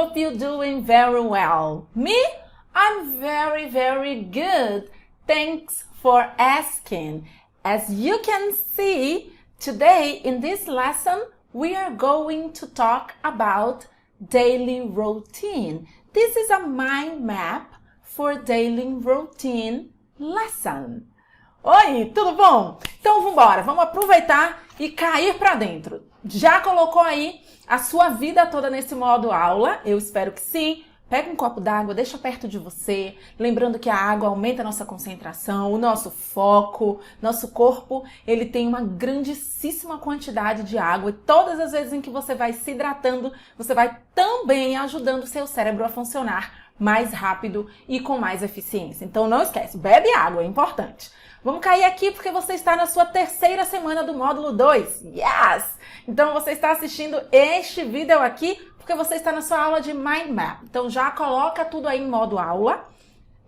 hope you're doing very well. Me? I'm very, very good. Thanks for asking. As you can see, today in this lesson, we are going to talk about daily routine. This is a mind map for daily routine lesson. Oi, tudo bom? Então vambora, vamos aproveitar e cair para dentro. Já colocou aí a sua vida toda nesse modo aula? Eu espero que sim. Pega um copo d'água, deixa perto de você, lembrando que a água aumenta a nossa concentração, o nosso foco, nosso corpo, ele tem uma grandíssima quantidade de água e todas as vezes em que você vai se hidratando, você vai também ajudando o seu cérebro a funcionar mais rápido e com mais eficiência. Então não esquece, bebe água, é importante. Vamos cair aqui porque você está na sua terceira semana do módulo 2. Yes! Então você está assistindo este vídeo aqui porque você está na sua aula de Mind Map. Então já coloca tudo aí em modo aula,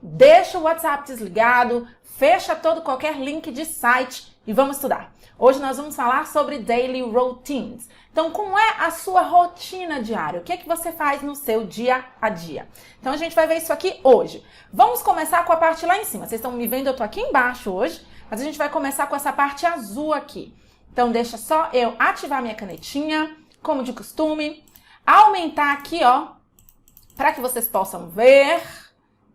deixa o WhatsApp desligado, fecha qualquer link de site e vamos estudar. Hoje nós vamos falar sobre daily routines. Então, como é a sua rotina diária? O que é que você faz no seu dia a dia? Então, a gente vai ver isso aqui hoje. Vamos começar com a parte lá em cima. Vocês estão me vendo? Eu estou aqui embaixo hoje, mas a gente vai começar com essa parte azul aqui. Então, deixa só eu ativar minha canetinha, como de costume. Aumentar aqui, ó, para que vocês possam ver.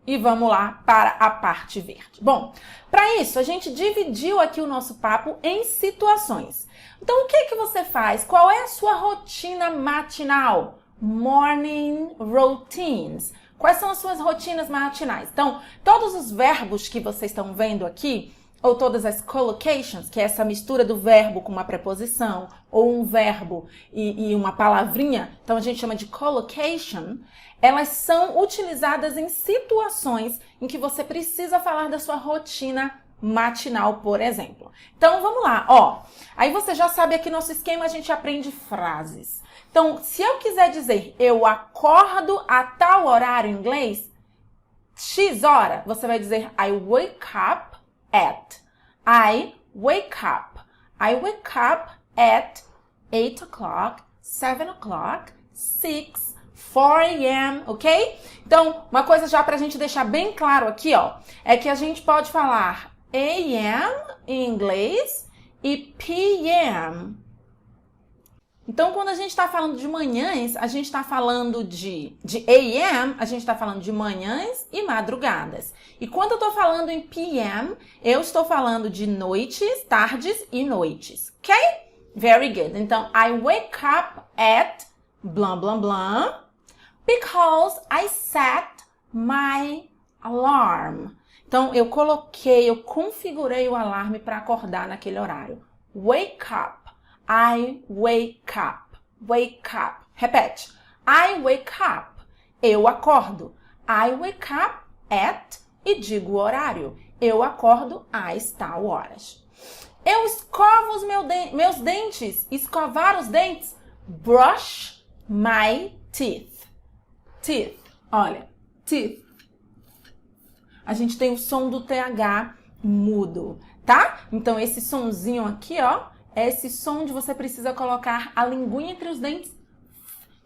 E vamos lá para a parte verde. Bom, para isso, a gente dividiu aqui o nosso papo em situações. Então, o que que você faz? Qual é a sua rotina matinal? Morning routines. Quais são as suas rotinas matinais? Então, todos os verbos que vocês estão vendo aqui, ou todas as collocations, que é essa mistura do verbo com uma preposição, ou um verbo e uma palavrinha, então a gente chama de collocation, elas são utilizadas em situações em que você precisa falar da sua rotina matinal, por exemplo. Então, vamos lá, ó. Aí você já sabe aqui nosso esquema, a gente aprende frases. Então, se eu quiser dizer, eu acordo a tal horário em inglês, X hora, você vai dizer, I wake up at. I wake up. I wake up at 8 o'clock, 7 o'clock, 6, 4 a.m., ok? Então, uma coisa já pra gente deixar bem claro aqui, ó, é que a gente pode falar a.m. em inglês e p.m. Então, quando a gente está falando de manhãs, a gente está falando de AM, a gente está falando de manhãs e madrugadas. E quando eu estou falando em PM, eu estou falando de noites, tardes e noites. Ok? Very good. Então, I wake up at blah, blah, blah because I set my alarm. Então, eu configurei o alarme para acordar naquele horário. Wake up. I wake up. Wake up. Repete. I wake up. Eu acordo. I wake up at e digo o horário. Eu acordo às tal horas. Eu escovo os meus dentes. Escovar os dentes. Brush my teeth. Teeth. Olha. Teeth. A gente tem o som do TH mudo, tá? Então, esse sonzinho aqui, ó, é esse som de você precisa colocar a linguinha entre os dentes,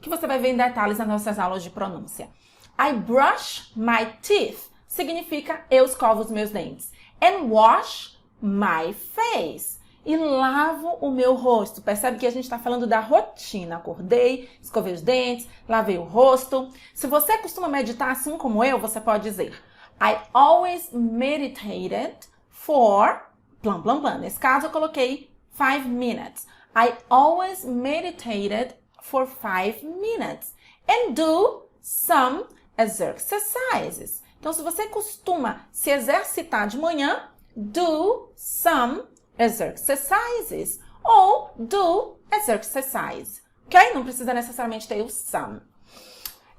que você vai ver em detalhes nas nossas aulas de pronúncia. I brush my teeth significa eu escovo os meus dentes. And wash my face. E lavo o meu rosto. Percebe que a gente está falando da rotina. Acordei, escovei os dentes, lavei o rosto. Se você costuma meditar assim como eu, você pode dizer I always meditated for... Blam, blam, blam. Nesse caso, eu coloquei 5 minutes. I always meditated for 5 minutes. And do some exercises. Então, se você costuma se exercitar de manhã, do some exercises. Ou do exercise. Ok? Não precisa necessariamente ter o some.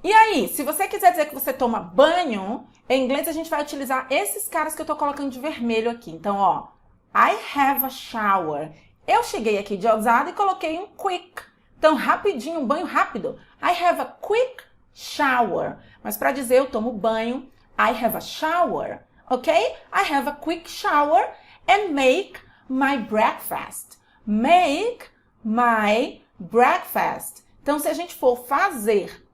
E aí, se você quiser dizer que você toma banho, em inglês a gente vai utilizar esses caras que eu tô colocando de vermelho aqui. Então, ó, I have a shower. Eu cheguei aqui de ousada e coloquei um quick. Então, rapidinho, um banho rápido. I have a quick shower. Mas para dizer eu tomo banho, I have a shower. Ok? I have a quick shower and make my breakfast. Make my breakfast. Então, se a gente for fazer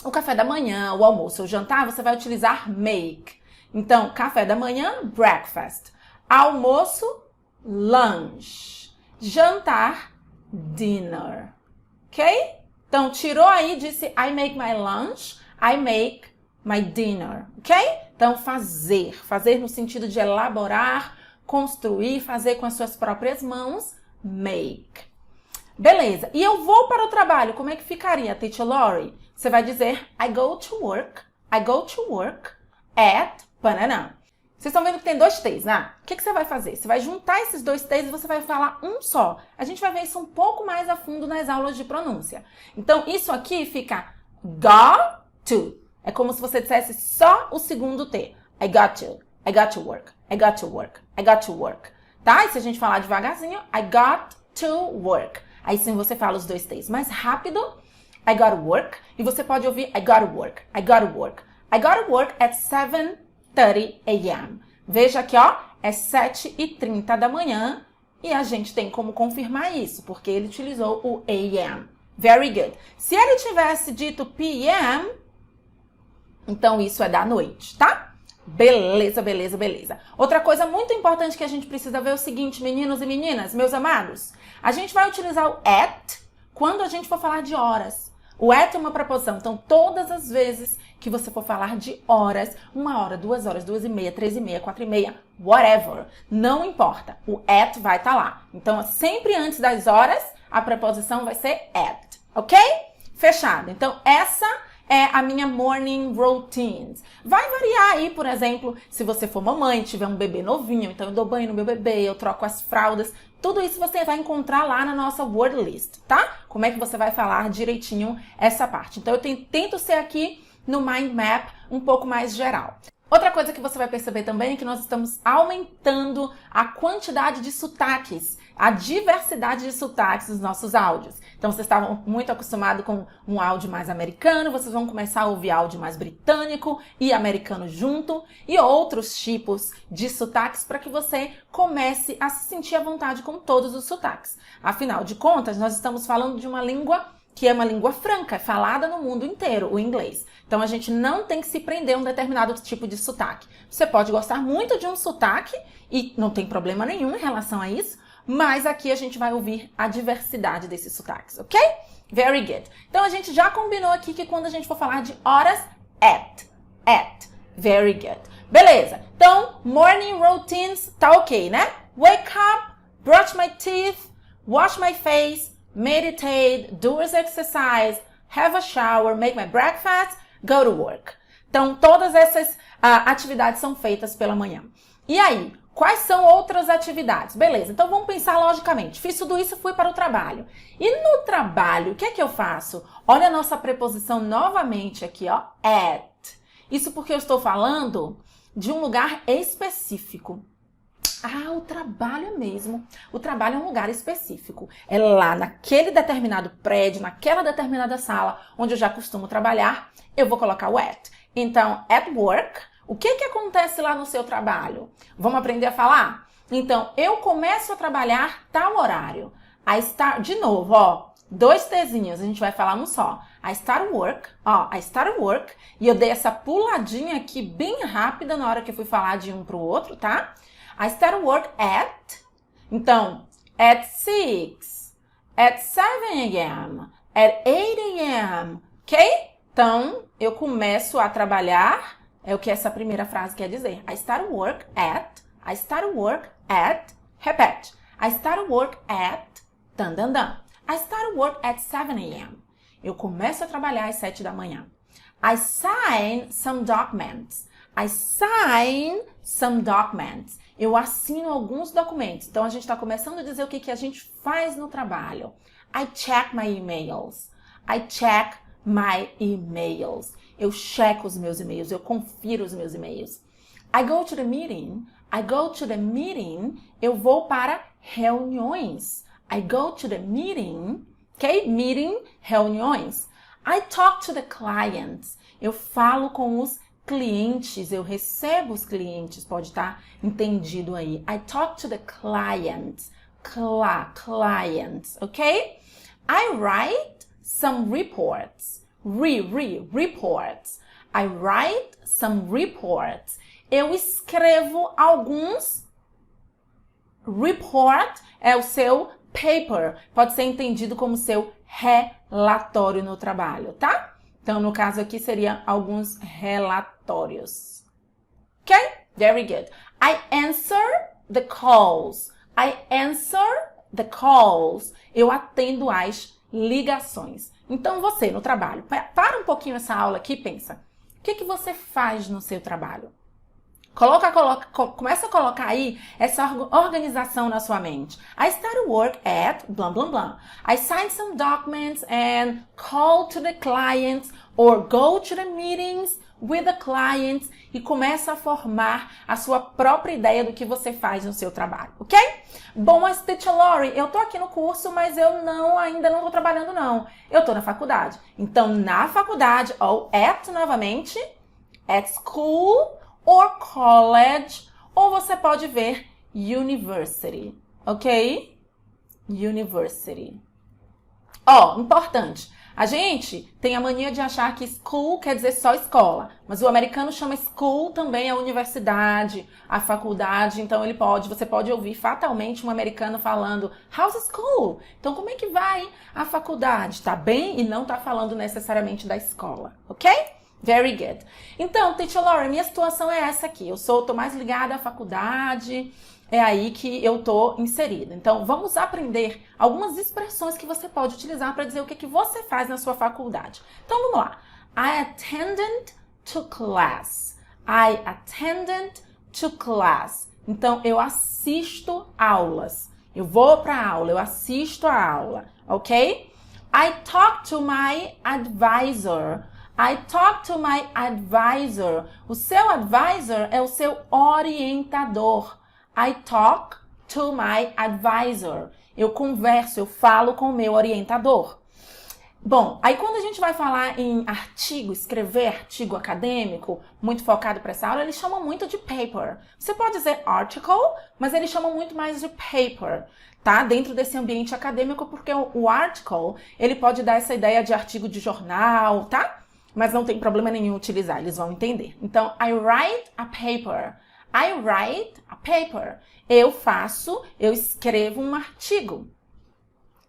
o café da manhã, o almoço, o jantar, você vai utilizar make. Então, café da manhã, breakfast. Almoço, lunch. Jantar, dinner. Ok? Então, tirou aí, disse I make my lunch, I make my dinner. Ok? Então, fazer. Fazer no sentido de elaborar, construir, fazer com as suas próprias mãos, make. Beleza. E eu vou para o trabalho. Como é que ficaria, Teacher Lori? Você vai dizer I go to work at banana. Vocês estão vendo que tem 2 T's, né? O que você vai fazer? Você vai juntar esses 2 T's e você vai falar um só. A gente vai ver isso um pouco mais a fundo nas aulas de pronúncia. Então, isso aqui fica got to. É como se você dissesse só o segundo T. I got to work, I got to work, I got to work. Tá? E se a gente falar devagarzinho, I got to work. Aí sim você fala os 2 T's. Mais rápido, I got to work. E você pode ouvir I got to work, I got to work. I got to work at 7:30 a.m. Veja aqui, ó, é 7:30 da manhã e a gente tem como confirmar isso, porque ele utilizou o a.m. Very good. Se ele tivesse dito p.m., então isso é da noite, tá? Beleza, beleza, beleza. Outra coisa muito importante que a gente precisa ver é o seguinte, meninos e meninas, meus amados. A gente vai utilizar o at quando a gente for falar de horas. O at é uma preposição, então todas as vezes que você for falar de horas, 1 hora, 2 horas, 2:30, 3:30, 4:30, whatever, não importa, o at vai estar lá. Então, sempre antes das horas, a preposição vai ser at, ok? Fechado. Então, essa é a minha morning routine. Vai variar aí, por exemplo, se você for mamãe, tiver um bebê novinho, então eu dou banho no meu bebê, eu troco as fraldas, tudo isso você vai encontrar lá na nossa word list, tá? Como é que você vai falar direitinho essa parte. Então, eu tento ser aqui no mind map um pouco mais geral. Outra coisa que você vai perceber também é que nós estamos aumentando a quantidade de sotaques, a diversidade de sotaques dos nossos áudios. Então, vocês estavam muito acostumados com um áudio mais americano, vocês vão começar a ouvir áudio mais britânico e americano junto, e outros tipos de sotaques para que você comece a se sentir à vontade com todos os sotaques. Afinal de contas, nós estamos falando de uma língua que é uma língua franca, é falada no mundo inteiro, o inglês. Então, a gente não tem que se prender a um determinado tipo de sotaque. Você pode gostar muito de um sotaque e não tem problema nenhum em relação a isso, mas aqui a gente vai ouvir a diversidade desses sotaques, ok? Very good. Então, a gente já combinou aqui que quando a gente for falar de horas, at. Very good. Beleza. Então, morning routines, tá ok, né? Wake up, brush my teeth, wash my face, meditate, do exercise, have a shower, make my breakfast, go to work. Então, todas essas atividades são feitas pela manhã. E aí, quais são outras atividades? Beleza, então vamos pensar logicamente. Fiz tudo isso e fui para o trabalho. E no trabalho, o que é que eu faço? Olha a nossa preposição novamente aqui, ó, at. Isso porque eu estou falando de um lugar específico. Ah, o trabalho mesmo. O trabalho é um lugar específico. É lá naquele determinado prédio, naquela determinada sala onde eu já costumo trabalhar, eu vou colocar o at. Então, at work, o que acontece lá no seu trabalho? Vamos aprender a falar? Então, eu começo a trabalhar tal horário. I start, de novo, ó, 2 Tzinhos, a gente vai falar num só. I start work, ó, I start work, e eu dei essa puladinha aqui bem rápida na hora que eu fui falar de um pro outro, tá? I start work at, então, at 6, at 7 a.m., at 8 a.m., ok? Então, eu começo a trabalhar, é o que essa primeira frase quer dizer. I start work at, repete. I start work at, I start work at 7 a.m. Eu começo a trabalhar às 7 da manhã. I sign some documents. Eu assino alguns documentos. Então, a gente está começando a dizer o que a gente faz no trabalho. I check my emails. Eu checo os meus e-mails. Eu confiro os meus e-mails. I go to the meeting. Eu vou para reuniões. I go to the meeting. Ok? Meeting, reuniões. I talk to the clients. Eu falo com os clientes, eu recebo os clientes, pode estar entendido aí. I talk to the clients, clients, ok? I write some reports. reports. I write some reports. Eu escrevo alguns. Report é o seu paper. Pode ser entendido como seu relatório no trabalho, tá? Então, no caso aqui, seriam alguns relatórios. Ok? Very good. I answer the calls. I answer the calls. Eu atendo às ligações. Então, você no trabalho, para um pouquinho essa aula aqui e pensa. O que você faz no seu trabalho? Começa a colocar aí essa organização na sua mente. I start work at blah, blah, blah. I sign some documents and call to the clients or go to the meetings with the clients e começa a formar a sua própria ideia do que você faz no seu trabalho, ok? Bom, mas Teacher Lori, eu tô aqui no curso, mas eu ainda não tô trabalhando não. Eu tô na faculdade. Então, na faculdade, ou at novamente, at school, or college, ou você pode ver university, ok? University. Importante. A gente tem a mania de achar que school quer dizer só escola, mas o americano chama school também a universidade, a faculdade, então você pode ouvir fatalmente um americano falando how's school? Então como é que vai a faculdade? Tá bem? E não tá falando necessariamente da escola, ok? Very good. Então, Teacher Lori, minha situação é essa aqui. Eu tô mais ligada à faculdade, é aí que eu tô inserida. Então, vamos aprender algumas expressões que você pode utilizar para dizer o que você faz na sua faculdade. Então, vamos lá. I attended to class. I attended to class. Então, eu assisto aulas. Eu vou para a aula, eu assisto a aula, ok? I talk to my advisor. I talk to my advisor. O seu advisor é o seu orientador. I talk to my advisor. Eu converso, eu falo com o meu orientador. Bom, aí quando a gente vai falar em artigo, escrever artigo acadêmico, muito focado para essa aula, eles chamam muito de paper. Você pode dizer article, mas eles chamam muito mais de paper, tá? Dentro desse ambiente acadêmico, porque o article, ele pode dar essa ideia de artigo de jornal, tá? Mas não tem problema nenhum utilizar, eles vão entender. Então, I write a paper. I write a paper. Eu escrevo um artigo.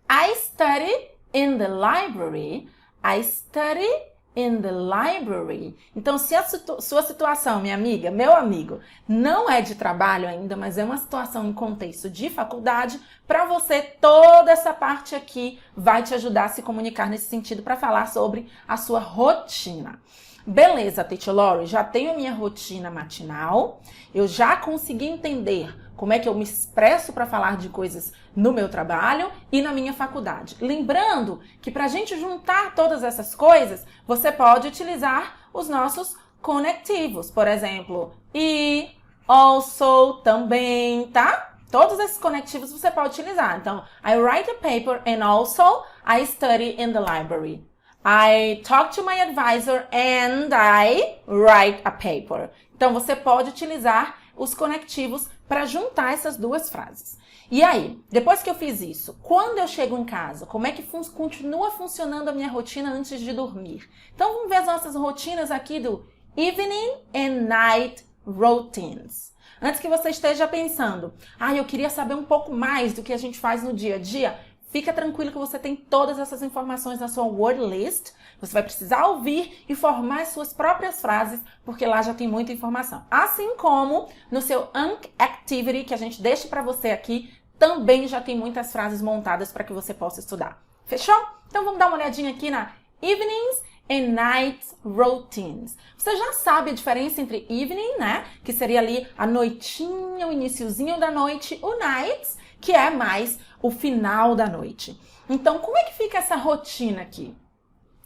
I study in the library. I study in the library. Então, se a sua situação, minha amiga, meu amigo, não é de trabalho ainda, mas é uma situação em contexto de faculdade, para você, toda essa parte aqui vai te ajudar a se comunicar nesse sentido para falar sobre a sua rotina. Beleza, Teacher Lori, já tenho minha rotina matinal, eu já consegui entender como é que eu me expresso para falar de coisas no meu trabalho e na minha faculdade. Lembrando que para a gente juntar todas essas coisas, você pode utilizar os nossos conectivos. Por exemplo, e, also, também, tá? Todos esses conectivos você pode utilizar. Então, I write a paper and also I study in the library. I talk to my advisor and I write a paper. Então, você pode utilizar os conectivos para juntar essas duas frases. E aí, depois que eu fiz isso, quando eu chego em casa, como é que continua funcionando a minha rotina antes de dormir? Então, vamos ver as nossas rotinas aqui do Evening and Night Routines. Antes que você esteja pensando, eu queria saber um pouco mais do que a gente faz no dia a dia, fica tranquilo que você tem todas essas informações na sua word list. Você vai precisar ouvir e formar as suas próprias frases, porque lá já tem muita informação. Assim como no seu Anki Activity, que a gente deixa para você aqui, também já tem muitas frases montadas para que você possa estudar. Fechou? Então vamos dar uma olhadinha aqui na Evenings and Night Routines. Você já sabe a diferença entre evening, né? Que seria ali a noitinha, o iniciozinho da noite, o nights, que é mais o final da noite. Então, como é que fica essa rotina aqui?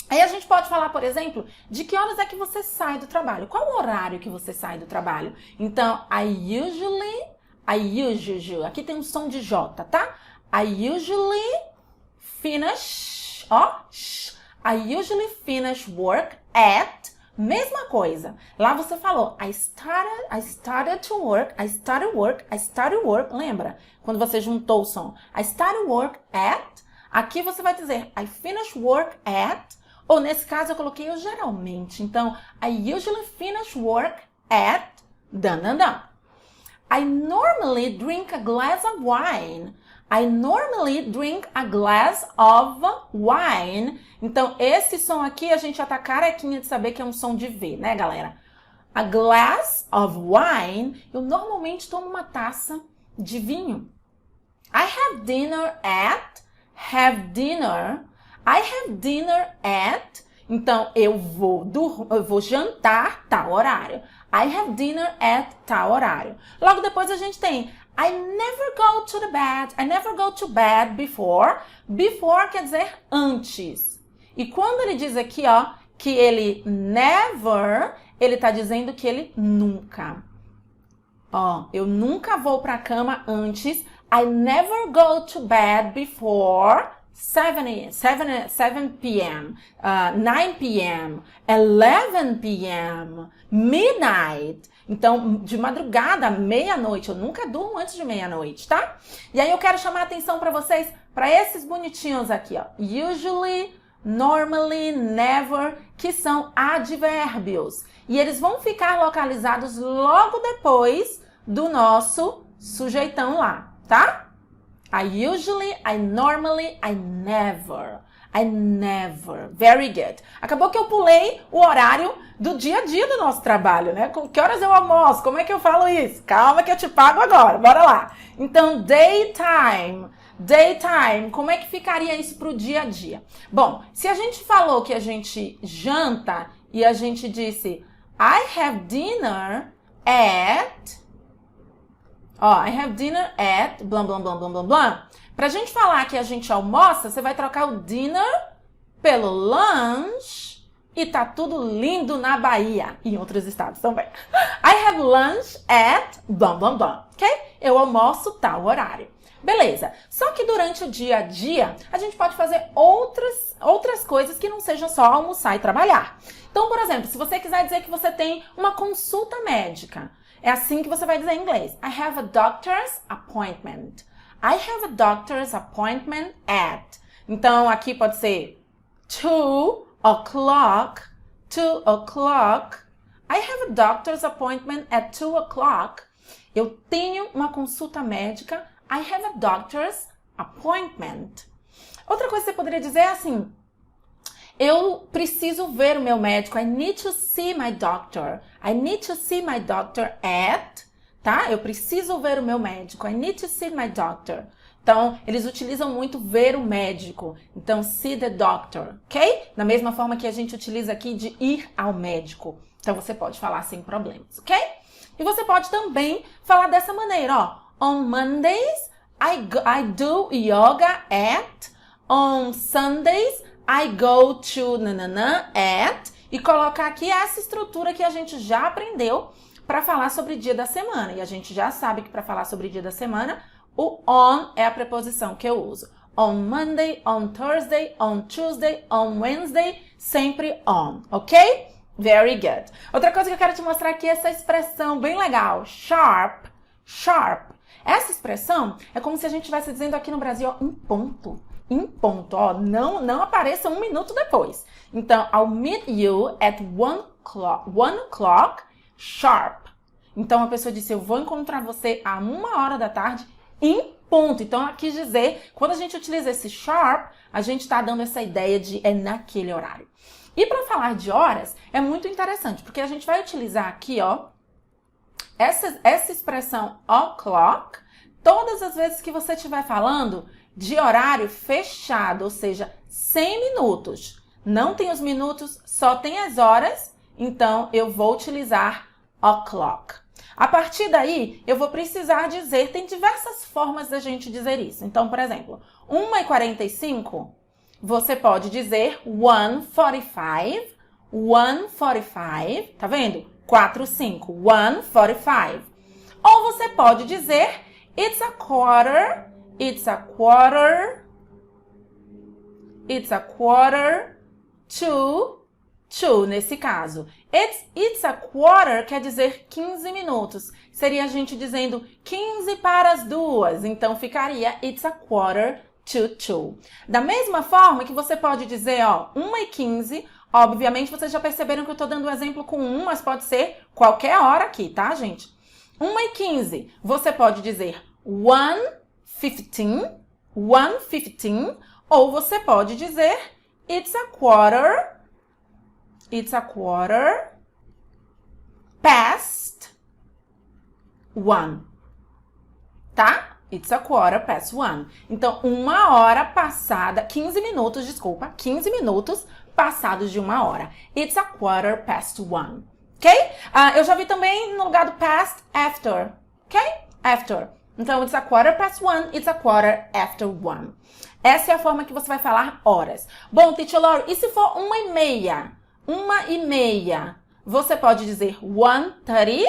Aí a gente pode falar, por exemplo, de que horas é que você sai do trabalho. Qual o horário que você sai do trabalho? Então, I usually, aqui tem um som de J, tá? I usually finish, I usually finish work at, mesma coisa. Lá você falou, I started work, lembra? Quando você juntou o som. I started work at, aqui você vai dizer, I finish work at, Ou nesse caso eu coloquei eu geralmente. Então, I usually finish work at dan, dan, dan. I normally drink a glass of wine. I normally drink a glass of wine. Então, esse som aqui, a gente já tá carequinha de saber que é um som de V, né, galera? A glass of wine, eu normalmente tomo uma taça de vinho. I have dinner at, have dinner. I have dinner at, então eu vou jantar tal horário. I have dinner at tal horário. Logo depois a gente tem I never go to the bed. I never go to bed before. Before quer dizer antes. E quando ele diz aqui, ó, que ele never, ele tá dizendo que ele nunca. Ó, eu nunca vou pra cama antes. I never go to bed before 7 p.m., 9 p.m., 11 p.m., midnight. Então, de madrugada, meia-noite. Eu nunca durmo antes de meia-noite, tá? E aí eu quero chamar a atenção para vocês, para esses bonitinhos aqui, ó. Usually, normally, never, que são advérbios. E eles vão ficar localizados logo depois do nosso sujeitão lá, tá? I usually, I normally, I never. I never. Very good. Acabou que eu pulei o horário do dia a dia do nosso trabalho, né? Que horas eu almoço? Como é que eu falo isso? Calma que eu te pago agora. Bora lá. Então, daytime. Daytime. Como é que ficaria isso pro dia a dia? Bom, se a gente falou que a gente janta e a gente disse I have dinner at... Ó, I have dinner at... Blá, blá, blá, blá, blá, blá. Pra gente falar que a gente almoça, você vai trocar o dinner pelo lunch e tá tudo lindo na Bahia e em outros estados também. I have lunch at blá, blá, blá, ok? Eu almoço tal horário. Beleza. Só que durante o dia a dia, a gente pode fazer outras coisas que não sejam só almoçar e trabalhar. Então, por exemplo, se você quiser dizer que você tem uma consulta médica, é assim que você vai dizer em inglês. I have a doctor's appointment. I have a doctor's appointment at. Então, aqui pode ser 2 o'clock. 2 o'clock. I have a doctor's appointment at 2 o'clock. Eu tenho uma consulta médica. I have a doctor's appointment. Outra coisa que você poderia dizer é assim. Eu preciso ver o meu médico. I need to see my doctor. I need to see my doctor at... Tá? Eu preciso ver o meu médico. I need to see my doctor. Então, eles utilizam muito ver o médico. Então, see the doctor, ok? Da mesma forma que a gente utiliza aqui de ir ao médico. Então, você pode falar sem problemas, ok? E você pode também falar dessa maneira, ó. On Mondays, I do yoga at. On Sundays, I go to nananã at. E colocar aqui essa estrutura que a gente já aprendeu para falar sobre dia da semana. E a gente já sabe que para falar sobre dia da semana, o on é a preposição que eu uso. On Monday, on Thursday, on Tuesday, on Wednesday, sempre on, ok? Very good. Outra coisa que eu quero te mostrar aqui é essa expressão bem legal. Sharp, sharp. Essa expressão é como se a gente estivesse dizendo aqui no Brasil, ó, em ponto. Em ponto, ó. Não apareça 1 minuto depois. Então, I'll meet you at 1 o'clock sharp. Então, a pessoa disse, eu vou encontrar você a 1h da tarde em ponto. Então, ela quis dizer, quando a gente utiliza esse sharp, a gente está dando essa ideia de é naquele horário. E para falar de horas, é muito interessante, porque a gente vai utilizar aqui, ó, essa expressão o'clock, todas as vezes que você estiver falando de horário fechado, ou seja, 100 minutos. Não tem os minutos, só tem as horas, então eu vou utilizar o'clock. A partir daí, eu vou precisar dizer, tem diversas formas da gente dizer isso. Então, por exemplo, 1h45, você pode dizer 1:45, 1:45, tá vendo? 4, 5, 1:45. Ou você pode dizer it's a quarter to 2, nesse caso. It's a quarter quer dizer 15 minutos. Seria a gente dizendo 15 para as 2. Então, ficaria it's a quarter to. Da mesma forma que você pode dizer, ó, 1h15, obviamente vocês já perceberam que eu tô dando o exemplo com 1, mas pode ser qualquer hora aqui, tá, gente? 1h15, você pode dizer 1:15, 1:15, ou você pode dizer it's a quarter past 1, tá? It's a quarter past 1. Então, 15 minutos passados de 1 hora. It's a quarter past 1. Ok? Eu já vi também no lugar do past, after. Ok? After. Então, it's a quarter past 1, it's a quarter after 1. Essa é a forma que você vai falar horas. Bom, Teacher Lori, e se for 1h30? 1h30. Você pode dizer 1:30?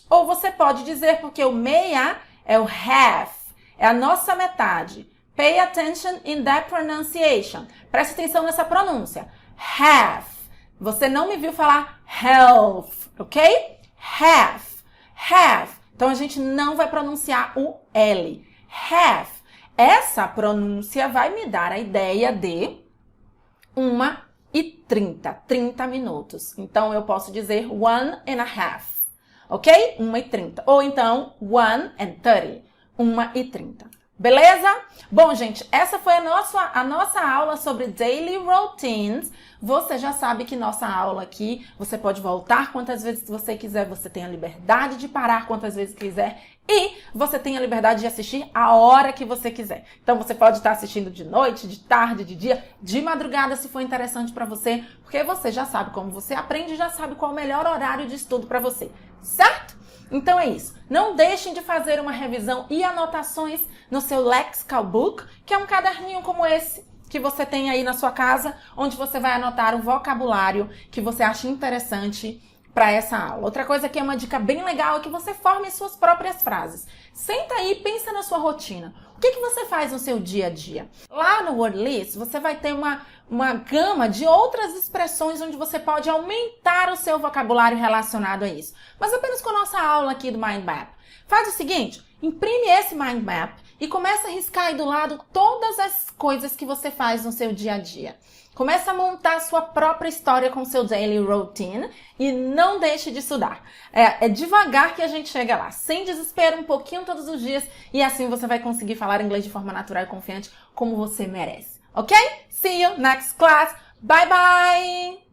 Ou você pode dizer, porque o meia é o half, é a nossa metade. Pay attention in that pronunciation. Preste atenção nessa pronúncia. Half. Você não me viu falar health, ok? Half. Half. Então, a gente não vai pronunciar o L. Half. Essa pronúncia vai me dar a ideia de 1h30, 30 minutos. Então, eu posso dizer 1:30. Ok? 1h30. Ou então, 1:30. 1h30. Beleza? Bom, gente, essa foi a nossa aula sobre daily routines. Você já sabe que nossa aula aqui, você pode voltar quantas vezes você quiser, você tem a liberdade de parar quantas vezes quiser e você tem a liberdade de assistir a hora que você quiser. Então, você pode estar assistindo de noite, de tarde, de dia, de madrugada, se for interessante para você, porque você já sabe como você aprende e já sabe qual é o melhor horário de estudo para você, certo? Então é isso. Não deixem de fazer uma revisão e anotações no seu Lexical Book, que é um caderninho como esse que você tem aí na sua casa, onde você vai anotar o vocabulário que você acha interessante para essa aula. Outra coisa que é uma dica bem legal é que você forme suas próprias frases. Senta aí e pensa na sua rotina. O que você faz no seu dia a dia? Lá no Wordlist, você vai ter uma gama de outras expressões onde você pode aumentar o seu vocabulário relacionado a isso. Mas apenas com a nossa aula aqui do Mind Map. Faz o seguinte, imprime esse Mind Map e começa a riscar aí do lado todas as coisas que você faz no seu dia a dia. Começa a montar a sua própria história com o seu daily routine e não deixe de estudar. É devagar que a gente chega lá, sem desespero, um pouquinho todos os dias, e assim você vai conseguir falar inglês de forma natural e confiante como você merece. Ok? See you next class. Bye bye!